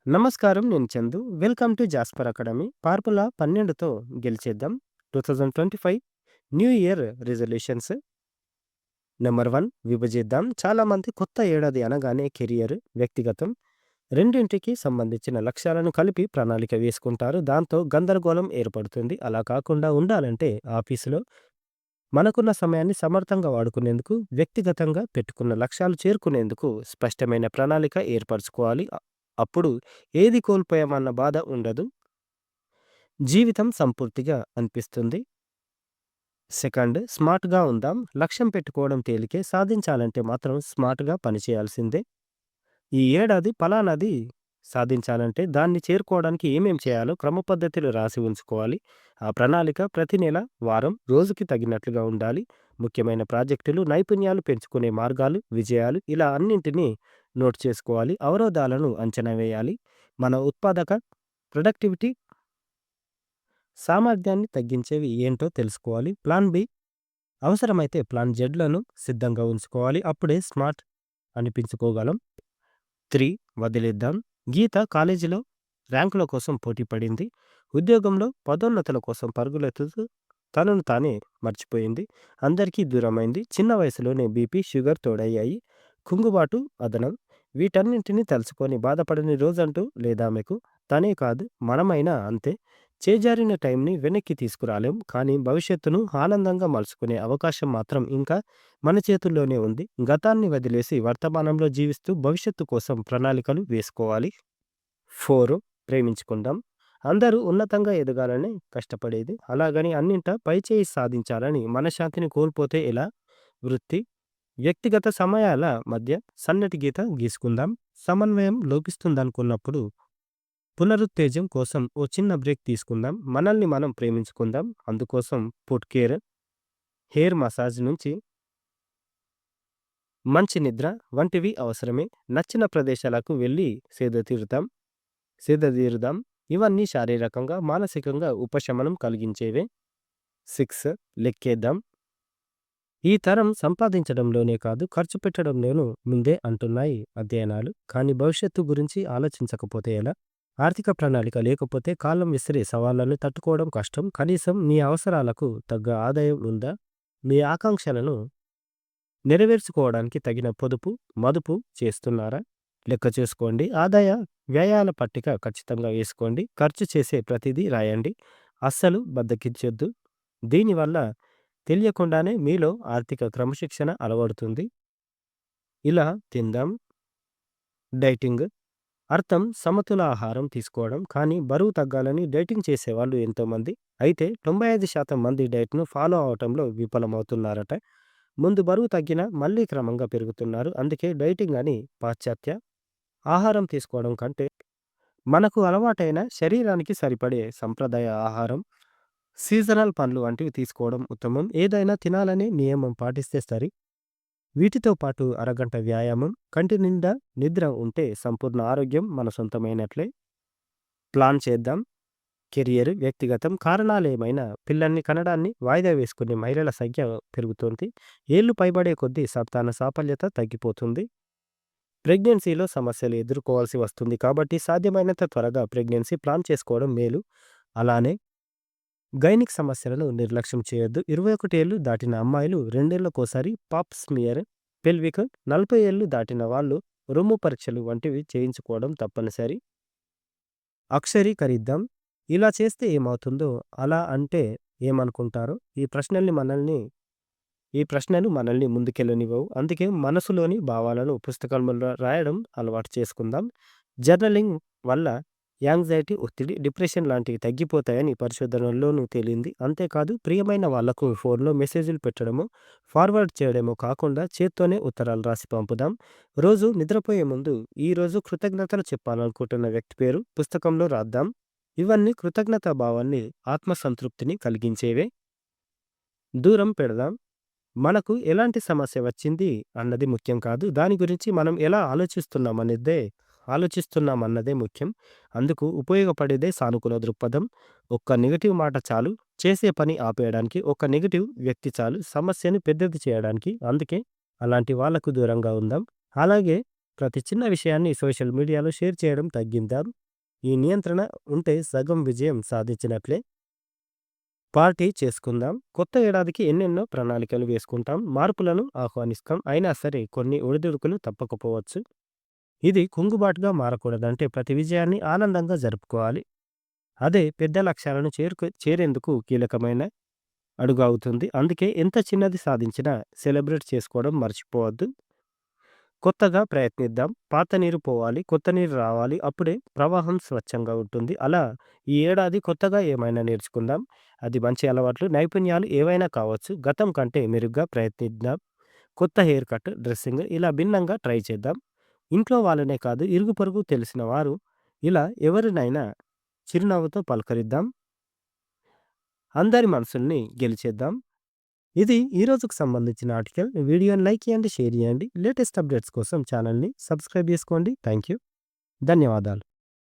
నమస్కారం. నేను Chandu. Welcome to Jasper academy. Formula 12తో గెలిచేద్దాం. 2025 న్యూ ఇయర్ రిజల్యూషన్స్. నంబర్ 1 విభజిద్దాం. చాలామంది కొత్త ఏడాది అనగానే కెరియర్, వ్యక్తిగతం రెండింటికి సంబంధించిన లక్ష్యాలను కలిపి ప్రణాళిక వేసుకుంటారు. దాంతో గందరగోళం ఏర్పడుతుంది. అలా కాకుండా ఉండాలంటే ఆఫీసులో మనకున్న సమయాన్ని సమర్థంగా వాడుకునేందుకు, వ్యక్తిగతంగా పెట్టుకున్న లక్ష్యాలు చేరుకునేందుకు స్పష్టమైన ప్రణాళిక ఏర్పరచుకోవాలి. అప్పుడు ఏది కోల్పోయామన్న బాధ ఉండదు. జీవితం సంపూర్తిగా అనిపిస్తుంది. సెకండ్, స్మార్ట్‌గా ఉందాం. లక్ష్యం పెట్టుకోవడం తేలికే. సాధించాలంటే మాత్రం స్మార్ట్‌గా పనిచేయాల్సిందే. ఈ ఏడాది పలానాది సాధించాలంటే దాన్ని చేరుకోవడానికి ఏమేం చేయాలో క్రమపద్ధతిలో రాసి ఉంచుకోవాలి. ఆ ప్రణాళిక ప్రతి నెల, వారం, రోజుకి తగినట్లుగా ఉండాలి. ముఖ్యమైన ప్రాజెక్టులు, నైపుణ్యాలు పెంచుకునే మార్గాలు, విజయాలు ఇలా అన్నింటినీ నోట్ చేసుకోవాలి. అవరోధాలను అంచనా వేయాలి. మన ప్రొడక్టివిటీ సామర్థ్యాన్ని తగ్గించేవి ఏంటో తెలుసుకోవాలి. ప్లాన్ బి, అవసరమైతే ప్లాన్ జెడ్‌లను సిద్ధంగా ఉంచుకోవాలి. అప్పుడే స్మార్ట్ అనిపించుకోగలం. 3 వదిలేద్దాం. గీత కాలేజీలో ర్యాంకుల కోసం పోటీ పడింది. ఉద్యోగంలో పదోన్నతుల కోసం పరుగులెత్తుతూ తనను తానే మర్చిపోయింది. అందరికీ దూరమైంది. చిన్న వయసులోనే బీపీ, షుగర్ తోడయ్యాయి. కుంగుబాటు అదనం. వీటన్నింటినీ తలుచుకొని బాధపడని రోజంటూ లేదామెకు. తనే కాదు, మనమైనా అంతే. చేజారిన టైంని వెనక్కి తీసుకురాలేం. కానీ భవిష్యత్తును ఆనందంగా మలుచుకునే అవకాశం మాత్రం ఇంకా మన చేతుల్లోనే ఉంది. గతాన్ని వదిలేసి వర్తమానంలో జీవిస్తూ భవిష్యత్తు కోసం ప్రణాళికలు వేసుకోవాలి. 4 ప్రేమించుకుందాం. అందరూ ఉన్నతంగా ఎదగాలని కష్టపడేది. అలాగని అన్నింటా పైచేయి సాధించాలని మనశ్శాంతిని కోల్పోతే ఎలా? వృత్తి, వ్యక్తిగత సమయాల మధ్య సన్నటి గీత గీసుకుందాం. సమన్వయం లోపిస్తుందనుకున్నప్పుడు పునరుత్తేజం కోసం ఓ చిన్న బ్రేక్ తీసుకుందాం. మనల్ని మనం ప్రేమించుకుందాం. అందుకోసం ఫుడ్ కేర్, హెయిర్ మసాజ్ నుంచి మంచి నిద్ర వంటివి అవసరమే. నచ్చిన ప్రదేశాలకు వెళ్ళి సేదతీరుదాం. ఇవన్నీ శారీరకంగా, మానసికంగా ఉపశమనం కలిగించేవే. 6 లెక్కేద్దాం. ఈ తరం సంపాదించడంలోనే కాదు, ఖర్చు పెట్టడంలోనూ ముందే అంటున్నాయి అధ్యయనాలు. కానీ భవిష్యత్తు గురించి ఆలోచించకపోతే ఎలా? ఆర్థిక ప్రణాళిక లేకపోతే కాలం విసిరే సవాళ్లను తట్టుకోవడం కష్టం. కనీసం మీ అవసరాలకు తగ్గ ఆదాయం ఉందా? మీ ఆకాంక్షలను నెరవేర్చుకోవడానికి తగిన పొదుపు, మదుపు చేస్తున్నారా? లెక్క చేసుకోండి. ఆదాయ, వ్యయాల పట్టిక ఖచ్చితంగా వేసుకోండి. ఖర్చు చేసే ప్రతిదీ రాయండి. అస్సలు బద్ధకించొద్దు. దీనివల్ల తెలియకుండానే మీలో ఆర్థిక క్రమశిక్షణ అలవడుతుంది. ఇలా తిందాం. డైటింగ్ అర్థం సమతుల ఆహారం తీసుకోవడం. కానీ బరువు తగ్గాలని డైటింగ్ చేసేవాళ్ళు ఎంతోమంది. అయితే 95% మంది డైట్‌ను ఫాలో అవటంలో విఫలమవుతున్నారట. ముందు బరువు తగ్గినా మళ్ళీ క్రమంగా పెరుగుతున్నారు. అందుకే డైటింగ్ అని పాశ్చాత్య ఆహారం తీసుకోవడం కంటే మనకు అలవాటైన శరీరానికి సరిపడే సంప్రదాయ ఆహారం, సీజనల్ పండ్లు వంటివి తీసుకోవడం ఉత్తమం. ఏదైనా తినాలనే నియమం పాటిస్తే సరి. వీటితో పాటు అరగంట వ్యాయామం, కంటి నిండా నిద్ర ఉంటే సంపూర్ణ ఆరోగ్యం మన సొంతమైనట్లే. ప్లాన్ చేద్దాం. కెరియర్, వ్యక్తిగతం కారణాలేమైనా పిల్లల్ని కనడాన్ని వాయిదా వేసుకునే మహిళల సంఖ్య పెరుగుతోంది. ఏళ్లు పైబడే కొద్దీ సంతాన సాఫల్యత తగ్గిపోతుంది. ప్రెగ్నెన్సీలో సమస్యలు ఎదుర్కోవాల్సి వస్తుంది. కాబట్టి సాధ్యమైనంత త్వరగా ప్రెగ్నెన్సీ ప్లాన్ చేసుకోవడం మేలు. అలానే గైనిక్ సమస్యలను నిర్లక్ష్యం చేయొద్దు. 21 ఏళ్లు దాటిన అమ్మాయిలు 2 ఏళ్లకోసారి పాప్ స్మియర్, పెల్విక్, 40 ఏళ్లు దాటిన వాళ్ళు రొమ్ము పరీక్షలు వంటివి చేయించుకోవడం తప్పనిసరి. అక్షరీకరిద్దాం. ఇలా చేస్తే ఏమవుతుందో, అలా అంటే ఏమనుకుంటారో ఈ ప్రశ్నలు మనల్ని ముందుకెళ్ళనివ్వవు. అందుకే మనసులోని భావాలను పుస్తకంలో రాయడం అలవాటు చేసుకుందాం. జర్నలింగ్ వల్ల యాంగ్జైటీ, ఒత్తిడి, డిప్రెషన్ లాంటివి తగ్గిపోతాయని పరిశోధనల్లోనూ తేలింది. అంతేకాదు, ప్రియమైన వాళ్లకు ఫోన్లో మెసేజ్‌లు పెట్టడమో, ఫార్వర్డ్ చేయడమో కాకుండా చేత్తోనే ఉత్తరాలు రాసి పంపుదాం. రోజు నిద్రపోయే ముందు ఈరోజు కృతజ్ఞతలు చెప్పాలనుకుంటున్న వ్యక్తి పేరు పుస్తకంలో రాద్దాం. ఇవన్నీ కృతజ్ఞతా భావాన్ని, ఆత్మసంతృప్తిని కలిగించేవే. దూరం పెడదాం. మనకు ఎలాంటి సమస్య వచ్చింది అన్నది ముఖ్యం కాదు. దాని గురించి మనం ఎలా ఆలోచిస్తున్నామన్నదే ముఖ్యం. అందుకు ఉపయోగపడేదే సానుకూల దృక్పథం. ఒక్క నెగెటివ్ మాట చాలు. చేసే పని ఆపేయడానికి. ఒక నెగెటివ్ వ్యక్తి చాలు సమస్యను పెద్దది చేయడానికి. అందుకే అలాంటి వాళ్లకు దూరంగా ఉందాం. అలాగే ప్రతి చిన్న విషయాన్ని సోషల్ మీడియాలో షేర్ చేయడం తగ్గిద్దాం. ఈ నియంత్రణ ఉంటే సగం విజయం సాధించినట్లే. పార్టీ చేసుకుందాం. కొత్త ఏడాదికి ఎన్నెన్నో ప్రణాళికలు వేసుకుంటాం. మార్పులను ఆహ్వానిస్తాం. అయినా సరే కొన్ని ఒడిదుడుకులు తప్పకపోవచ్చు. ఇది కుంగుబాటుగా మారకూడదంటే ప్రతి విజయాన్ని ఆనందంగా జరుపుకోవాలి. అదే పెద్ద లక్ష్యాలను చేరేందుకు కీలకమైన అడుగు అవుతుంది. అందుకే ఎంత చిన్నది సాధించినా సెలబ్రేట్ చేసుకోవడం మర్చిపోవద్దు. కొత్తగా ప్రయత్నిద్దాం. పాత నీరు పోవాలి, కొత్త నీరు రావాలి. అప్పుడే ప్రవాహం స్వచ్ఛంగా ఉంటుంది. అలా ఈ ఏడాది కొత్తగా ఏమైనా నేర్చుకుందాం. అది మంచి అలవాట్లు, నైపుణ్యాలు ఏవైనా కావచ్చు. గతం కంటే మెరుగ్గా ప్రయత్నిద్దాం. కొత్త హెయిర్ కట్, డ్రెస్సింగ్ ఇలా భిన్నంగా ట్రై చేద్దాం. ఇంట్లో వాళ్ళనే కాదు, ఇరుగు పొరుగు తెలిసిన వారు ఇలా ఎవరినైనా చిరునవ్వుతో పలకరిద్దాం. అందరి మనసుల్ని గెలిచేద్దాం. ఇది ఈ రోజుకు సంబంధించిన ఆర్టికల్. వీడియోని లైక్ చేయండి, షేర్ చేయండి. లేటెస్ట్ అప్డేట్స్ కోసం ఛానల్ని సబ్స్క్రైబ్ చేసుకోండి. Thank you. ధన్యవాదాలు.